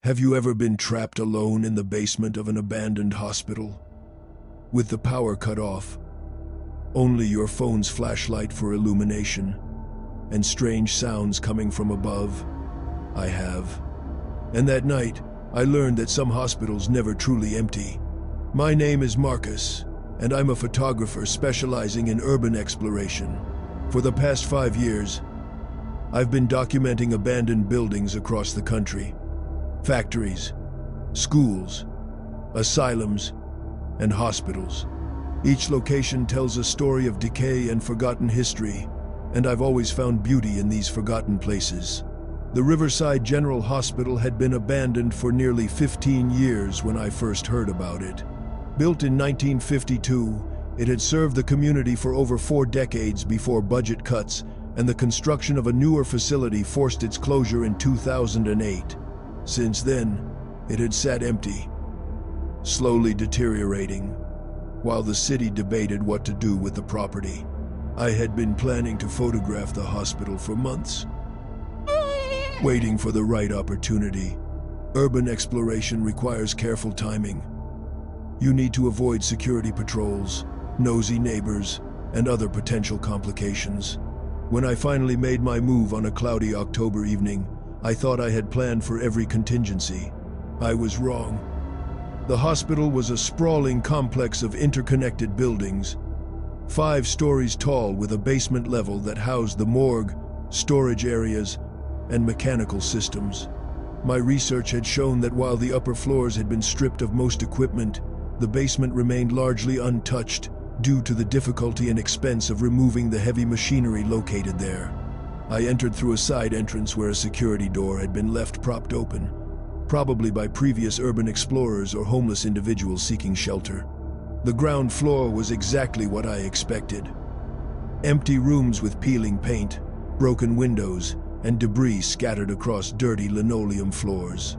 Have you ever been trapped alone in the basement of an abandoned hospital? With the power cut off, only your phone's flashlight for illumination, and strange sounds coming from above? I have. And that night, I learned that some hospitals never truly empty. My name is Marcus, and I'm a photographer specializing in urban exploration. For the past 5 years, I've been documenting abandoned buildings across the country. Factories, schools, asylums, and hospitals. Each location tells a story of decay and forgotten history, and I've always found beauty in these forgotten places. The Riverside General Hospital had been abandoned for nearly 15 years when I first heard about it. Built in 1952, it had served the community for over 4 decades before budget cuts and the construction of a newer facility forced its closure in 2008. Since then, it had sat empty, slowly deteriorating, while the city debated what to do with the property. I had been planning to photograph the hospital for months, waiting for the right opportunity. Urban exploration requires careful timing. You need to avoid security patrols, nosy neighbors, and other potential complications. When I finally made my move on a cloudy October evening, I thought I had planned for every contingency. I was wrong. The hospital was a sprawling complex of interconnected buildings, 5 stories tall with a basement level that housed the morgue, storage areas, and mechanical systems. My research had shown that while the upper floors had been stripped of most equipment, the basement remained largely untouched due to the difficulty and expense of removing the heavy machinery located there. I entered through a side entrance where a security door had been left propped open, probably by previous urban explorers or homeless individuals seeking shelter. The ground floor was exactly what I expected. Empty rooms with peeling paint, broken windows, and debris scattered across dirty linoleum floors.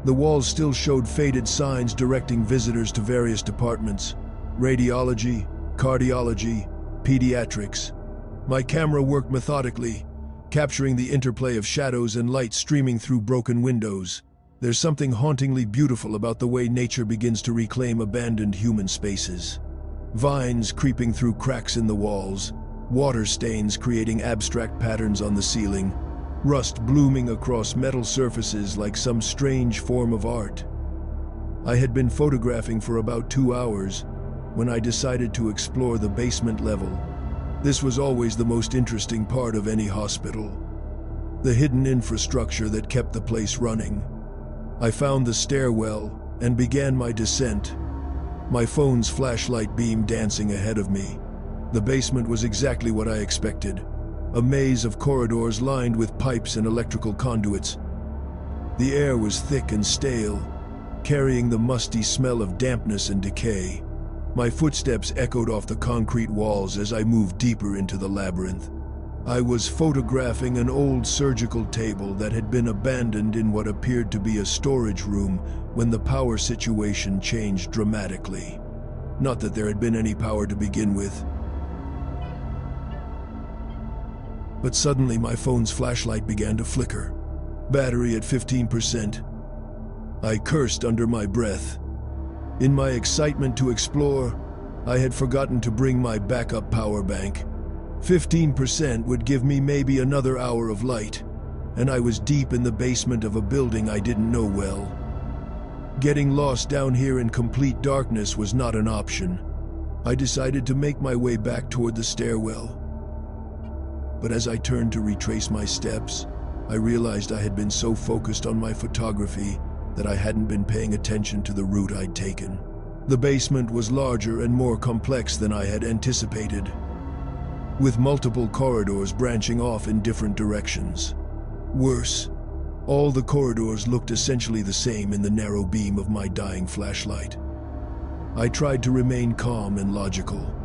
The walls still showed faded signs directing visitors to various departments: radiology, cardiology, pediatrics. My camera worked methodically, capturing the interplay of shadows and light streaming through broken windows. There's something hauntingly beautiful about the way nature begins to reclaim abandoned human spaces. Vines creeping through cracks in the walls, water stains creating abstract patterns on the ceiling, rust blooming across metal surfaces like some strange form of art. I had been photographing for about 2 hours when I decided to explore the basement level. This was always the most interesting part of any hospital, the hidden infrastructure that kept the place running. I found the stairwell and began my descent, my phone's flashlight beam dancing ahead of me. The basement was exactly what I expected, a maze of corridors lined with pipes and electrical conduits. The air was thick and stale, carrying the musty smell of dampness and decay. My footsteps echoed off the concrete walls as I moved deeper into the labyrinth. I was photographing an old surgical table that had been abandoned in what appeared to be a storage room when the power situation changed dramatically. Not that there had been any power to begin with. But suddenly my phone's flashlight began to flicker. Battery at 15%. I cursed under my breath. In my excitement to explore, I had forgotten to bring my backup power bank. 15% would give me maybe another hour of light, and I was deep in the basement of a building I didn't know well. Getting lost down here in complete darkness was not an option. I decided to make my way back toward the stairwell. But as I turned to retrace my steps, I realized I had been so focused on my photography that I hadn't been paying attention to the route I'd taken. The basement was larger and more complex than I had anticipated, with multiple corridors branching off in different directions. Worse, all the corridors looked essentially the same in the narrow beam of my dying flashlight. I tried to remain calm and logical.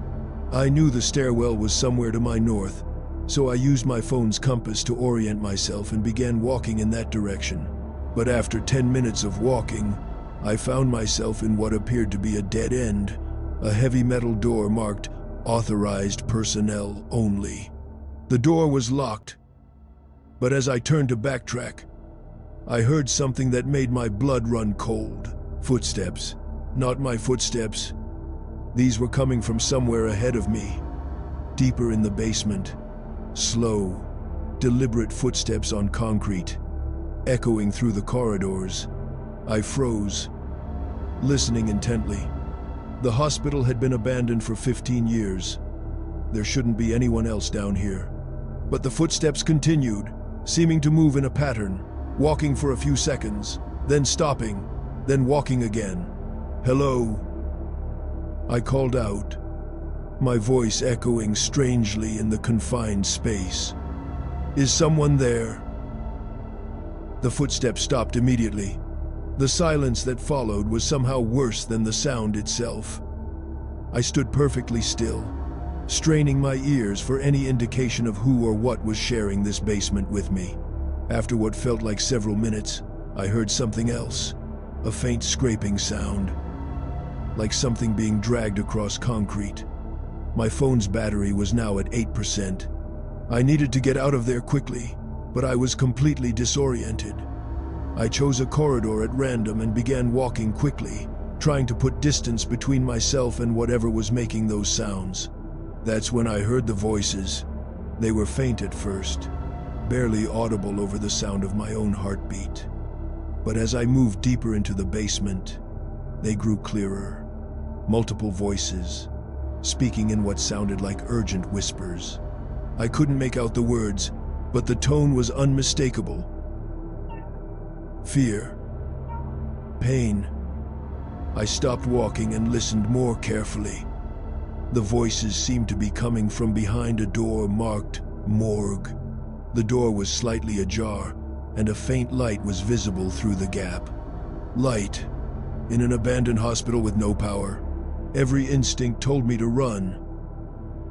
I knew the stairwell was somewhere to my north, so I used my phone's compass to orient myself and began walking in that direction. But after 10 minutes of walking, I found myself in what appeared to be a dead end, a heavy metal door marked "Authorized Personnel Only." The door was locked, but as I turned to backtrack, I heard something that made my blood run cold. Footsteps. Not my footsteps. These were coming from somewhere ahead of me, deeper in the basement. Slow, deliberate footsteps on concrete, echoing through the corridors. I froze, listening intently. The hospital had been abandoned for 15 years. There shouldn't be anyone else down here. But the footsteps continued, seeming to move in a pattern, walking for a few seconds, then stopping, then walking again. "Hello?" I called out, my voice echoing strangely in the confined space. "Is someone there?" The footsteps stopped immediately. The silence that followed was somehow worse than the sound itself. I stood perfectly still, straining my ears for any indication of who or what was sharing this basement with me. After what felt like several minutes, I heard something else, a faint scraping sound, like something being dragged across concrete. My phone's battery was now at 8%. I needed to get out of there quickly, but I was completely disoriented. I chose a corridor at random and began walking quickly, trying to put distance between myself and whatever was making those sounds. That's when I heard the voices. They were faint at first, barely audible over the sound of my own heartbeat. But as I moved deeper into the basement, they grew clearer. Multiple voices, speaking in what sounded like urgent whispers. I couldn't make out the words, but the tone was unmistakable. Fear. Pain. I stopped walking and listened more carefully. The voices seemed to be coming from behind a door marked Morgue. The door was slightly ajar, and a faint light was visible through the gap. Light. In an abandoned hospital with no power. Every instinct told me to run.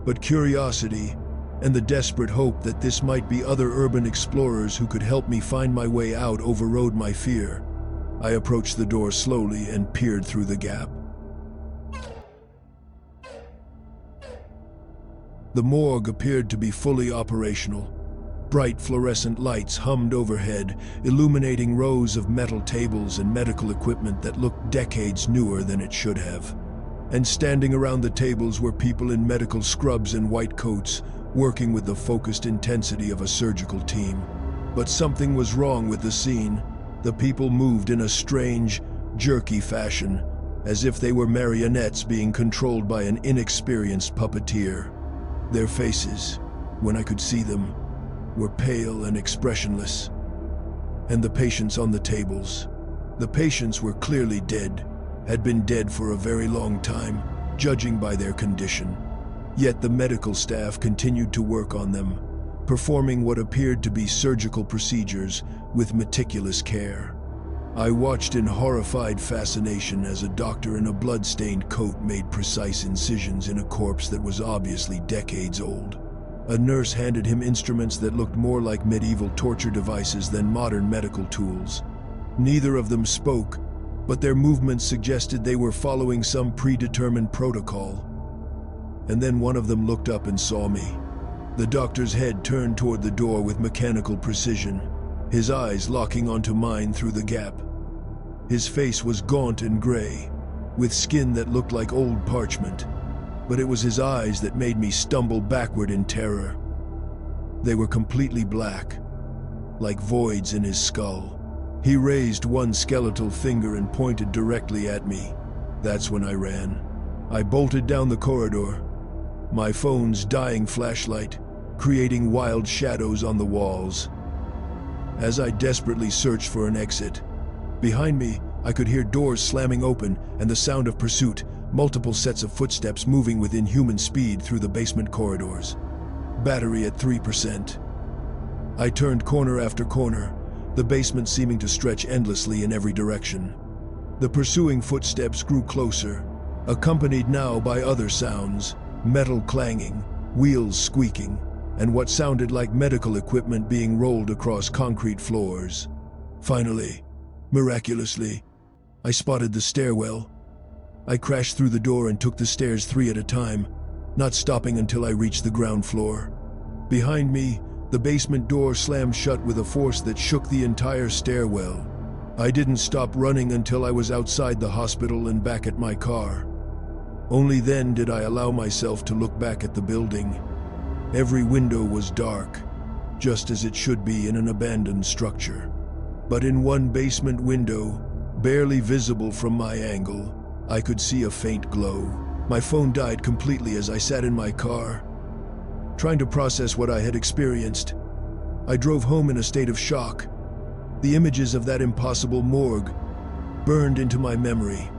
But curiosity, and the desperate hope that this might be other urban explorers who could help me find my way out, overrode my fear. I approached the door slowly and peered through the gap. The morgue appeared to be fully operational. Bright fluorescent lights hummed overhead, illuminating rows of metal tables and medical equipment that looked decades newer than it should have. And standing around the tables were people in medical scrubs and white coats, working with the focused intensity of a surgical team. But something was wrong with the scene. The people moved in a strange, jerky fashion, as if they were marionettes being controlled by an inexperienced puppeteer. Their faces, when I could see them, were pale and expressionless. And the patients on the tables. The patients were clearly dead, had been dead for a very long time, judging by their condition. Yet the medical staff continued to work on them, performing what appeared to be surgical procedures with meticulous care. I watched in horrified fascination as a doctor in a blood-stained coat made precise incisions in a corpse that was obviously decades old. A nurse handed him instruments that looked more like medieval torture devices than modern medical tools. Neither of them spoke, but their movements suggested they were following some predetermined protocol. And then one of them looked up and saw me. The doctor's head turned toward the door with mechanical precision, his eyes locking onto mine through the gap. His face was gaunt and gray, with skin that looked like old parchment, but it was his eyes that made me stumble backward in terror. They were completely black, like voids in his skull. He raised one skeletal finger and pointed directly at me. That's when I ran. I bolted down the corridor, my phone's dying flashlight creating wild shadows on the walls. As I desperately searched for an exit, behind me I could hear doors slamming open and the sound of pursuit, multiple sets of footsteps moving with inhuman speed through the basement corridors. Battery at 3%. I turned corner after corner, the basement seeming to stretch endlessly in every direction. The pursuing footsteps grew closer, accompanied now by other sounds, metal clanging, wheels squeaking, and what sounded like medical equipment being rolled across concrete floors. Finally, miraculously, I spotted the stairwell. I crashed through the door and took the stairs 3 at a time, not stopping until I reached the ground floor. Behind me, The basement door slammed shut with a force that shook the entire stairwell. I didn't stop running until I was outside the hospital and back at my car. Only then did I allow myself to look back at the building. Every window was dark, just as it should be in an abandoned structure. But in one basement window, barely visible from my angle, I could see a faint glow. My phone died completely as I sat in my car, trying to process what I had experienced. I drove home in a state of shock. The images of that impossible morgue burned into my memory.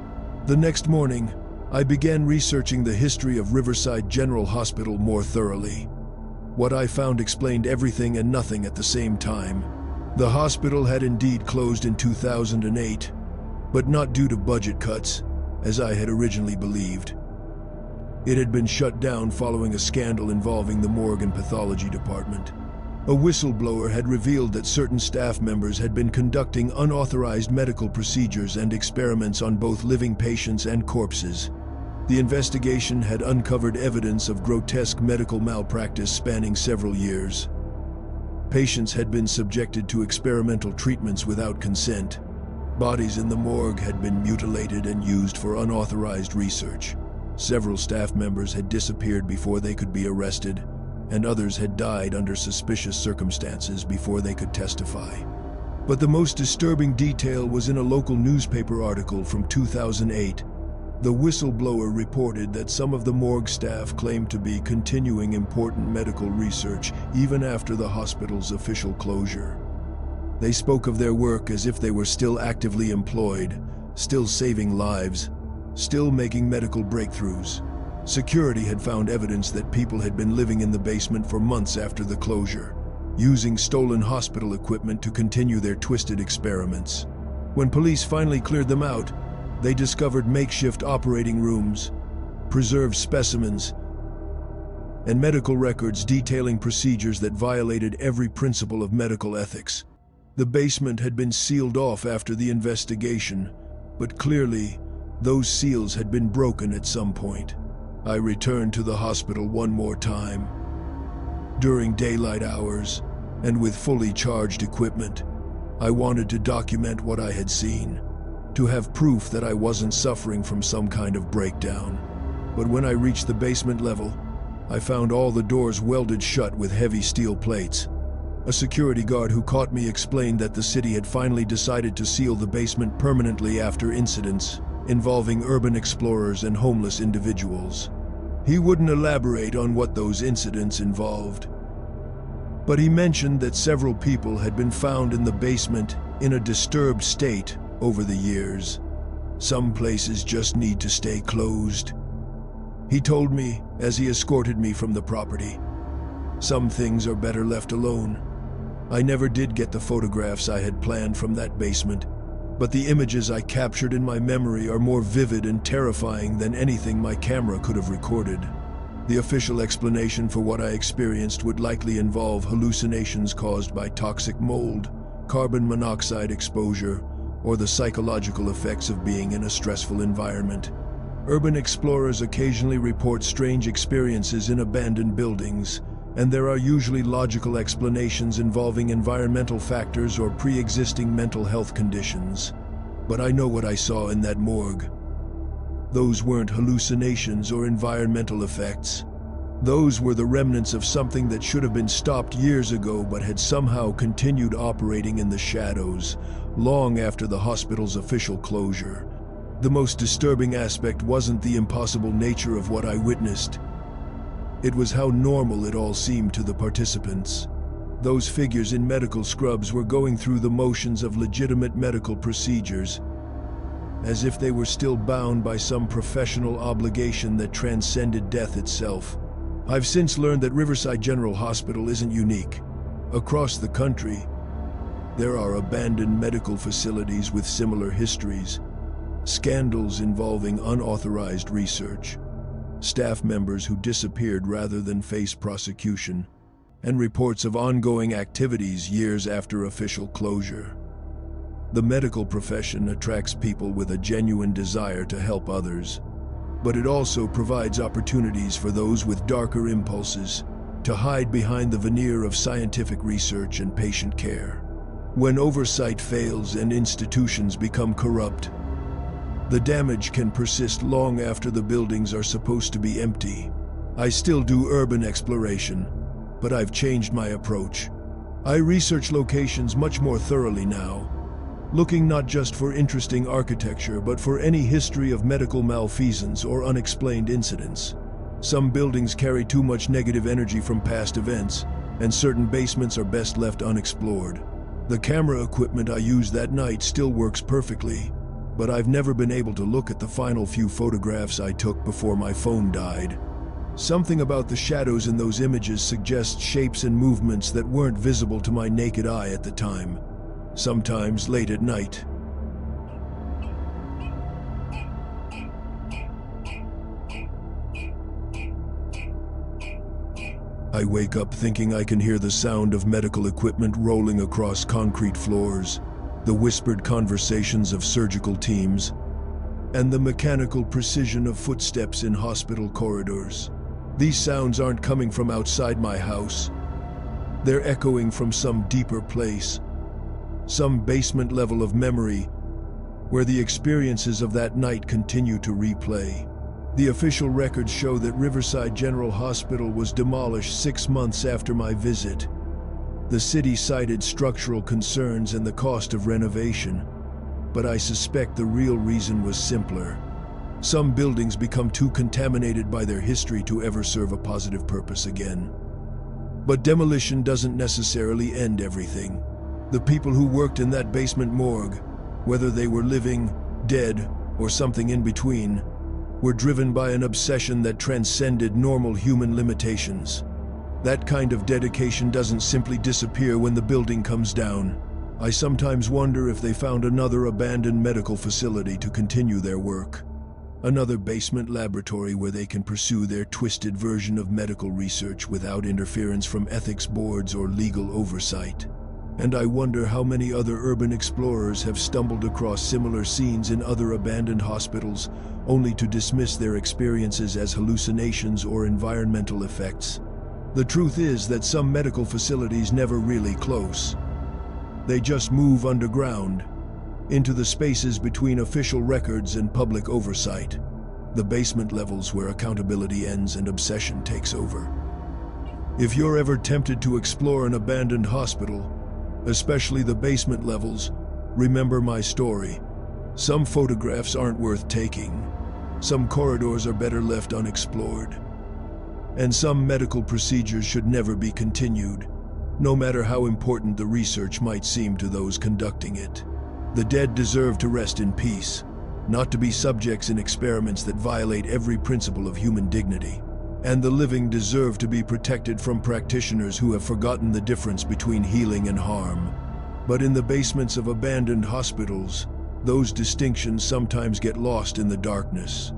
The next morning, I began researching the history of Riverside General Hospital more thoroughly. What I found explained everything and nothing at the same time. The hospital had indeed closed in 2008, but not due to budget cuts, as I had originally believed. It had been shut down following a scandal involving the morgue and pathology department. A whistleblower had revealed that certain staff members had been conducting unauthorized medical procedures and experiments on both living patients and corpses. The investigation had uncovered evidence of grotesque medical malpractice spanning several years. Patients had been subjected to experimental treatments without consent. Bodies in the morgue had been mutilated and used for unauthorized research. Several staff members had disappeared before they could be arrested, and others had died under suspicious circumstances before they could testify. But the most disturbing detail was in a local newspaper article from 2008. The whistleblower reported that some of the morgue staff claimed to be continuing important medical research even after the hospital's official closure. They spoke of their work as if they were still actively employed, still saving lives, still making medical breakthroughs. Security had found evidence that people had been living in the basement for months after the closure, using stolen hospital equipment to continue their twisted experiments. When police finally cleared them out, they discovered makeshift operating rooms, preserved specimens, and medical records detailing procedures that violated every principle of medical ethics. The basement had been sealed off after the investigation, but clearly, those seals had been broken at some point. I returned to the hospital one more time. During daylight hours, and with fully charged equipment, I wanted to document what I had seen, to have proof that I wasn't suffering from some kind of breakdown. But when I reached the basement level, I found all the doors welded shut with heavy steel plates. A security guard who caught me explained that the city had finally decided to seal the basement permanently after incidents involving urban explorers and homeless individuals. He wouldn't elaborate on what those incidents involved, but he mentioned that several people had been found in the basement in a disturbed state over the years. Some places just need to stay closed, he told me as he escorted me from the property. Some things are better left alone. I never did get the photographs I had planned from that basement, but the images I captured in my memory are more vivid and terrifying than anything my camera could have recorded. The official explanation for what I experienced would likely involve hallucinations caused by toxic mold, carbon monoxide exposure, or the psychological effects of being in a stressful environment. Urban explorers occasionally report strange experiences in abandoned buildings, and there are usually logical explanations involving environmental factors or pre-existing mental health conditions. But I know what I saw in that morgue. Those weren't hallucinations or environmental effects. Those were the remnants of something that should have been stopped years ago but had somehow continued operating in the shadows, long after the hospital's official closure. The most disturbing aspect wasn't the impossible nature of what I witnessed. It was how normal it all seemed to the participants. Those figures in medical scrubs were going through the motions of legitimate medical procedures, as if they were still bound by some professional obligation that transcended death itself. I've since learned that Riverside General Hospital isn't unique. Across the country, there are abandoned medical facilities with similar histories, scandals involving unauthorized research, staff members who disappeared rather than face prosecution, and reports of ongoing activities years after official closure. The medical profession attracts people with a genuine desire to help others, but it also provides opportunities for those with darker impulses, to hide behind the veneer of scientific research and patient care. When oversight fails and institutions become corrupt, the damage can persist long after the buildings are supposed to be empty. I still do urban exploration, but I've changed my approach. I research locations much more thoroughly now, looking not just for interesting architecture, but for any history of medical malfeasance or unexplained incidents. Some buildings carry too much negative energy from past events, and certain basements are best left unexplored. The camera equipment I used that night still works perfectly, but I've never been able to look at the final few photographs I took before my phone died. Something about the shadows in those images suggests shapes and movements that weren't visible to my naked eye at the time, sometimes late at night. I wake up thinking I can hear the sound of medical equipment rolling across concrete floors, the whispered conversations of surgical teams, and the mechanical precision of footsteps in hospital corridors. These sounds aren't coming from outside my house. They're echoing from some deeper place, some basement level of memory, where the experiences of that night continue to replay. The official records show that Riverside General Hospital was demolished 6 months after my visit. The city cited structural concerns and the cost of renovation, but I suspect the real reason was simpler. Some buildings become too contaminated by their history to ever serve a positive purpose again. But demolition doesn't necessarily end everything. The people who worked in that basement morgue, whether they were living, dead, or something in between, were driven by an obsession that transcended normal human limitations. That kind of dedication doesn't simply disappear when the building comes down. I sometimes wonder if they found another abandoned medical facility to continue their work. Another basement laboratory where they can pursue their twisted version of medical research without interference from ethics boards or legal oversight. And I wonder how many other urban explorers have stumbled across similar scenes in other abandoned hospitals, only to dismiss their experiences as hallucinations or environmental effects. The truth is that some medical facilities never really close. They just move underground, into the spaces between official records and public oversight, the basement levels where accountability ends and obsession takes over. If you're ever tempted to explore an abandoned hospital, especially the basement levels, remember my story. Some photographs aren't worth taking. Some corridors are better left unexplored. And some medical procedures should never be continued, no matter how important the research might seem to those conducting it. The dead deserve to rest in peace, not to be subjects in experiments that violate every principle of human dignity. And the living deserve to be protected from practitioners who have forgotten the difference between healing and harm. But in the basements of abandoned hospitals, those distinctions sometimes get lost in the darkness.